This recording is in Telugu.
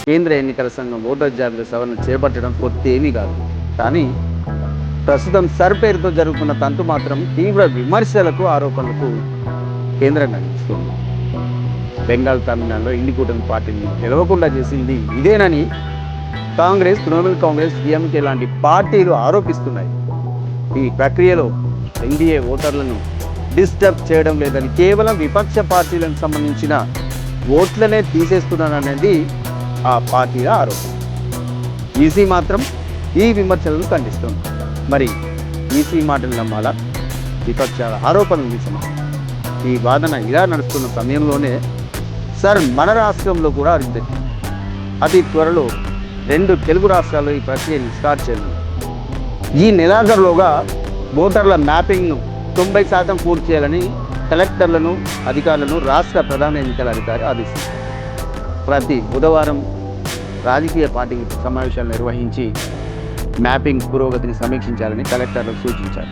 కేంద్ర ఎన్నికల సంఘం ఓటర్ జాబితా సవరణ చేపట్టడం కొత్త ఏమీ కాదు. కానీ ప్రస్తుతం సర్ పేరుతో జరుగుతున్న తంతు మాత్రం తీవ్ర విమర్శలకు, ఆరోపణలకు కేంద్రంగా నిలుస్తుంది. బెంగాల్, తమిళనాడులో ఇండి కూటమి పార్టీని గెలవకుండా చేసింది ఇదేనని కాంగ్రెస్, తృణమూల్ కాంగ్రెస్, డిఎంకే లాంటి పార్టీలు ఆరోపిస్తున్నాయి. ఈ ప్రక్రియలో ఎన్డీఏ ఓటర్లను డిస్టర్బ్ చేయడం లేదని, కేవలం విపక్ష పార్టీలకు సంబంధించిన ఓట్లనే తీసేస్తున్నాననేది ఆ పార్టీల ఆరోపణ. ఈసీ మాత్రం ఈ విమర్శలను ఖండిస్తుంది. మరి ఈసీ మాటలు నమ్మాలా, విపక్షాల ఆరోపణలు నిజమా? ఈ వాదన ఇలా నడుస్తున్న సమయంలోనే సార్ మన రాష్ట్రంలో కూడా అతి త్వరలో 2 తెలుగు రాష్ట్రాల్లో ఈ ప్రక్రియను స్టార్ట్ చేయాలి. ఈ నెలాఖరులోగా ఓటర్ల మ్యాపింగ్ను 90% పూర్తి చేయాలని కలెక్టర్లను, అధికారులను రాష్ట్ర ప్రధాన ఎన్నికల అధికారి ఆదేశించారు. ప్రతి బుధవారం రాజకీయ పార్టీ సమావేశాలు నిర్వహించి మ్యాపింగ్ పురోగతిని సమీక్షించాలని కలెక్టర్లకు సూచించారు.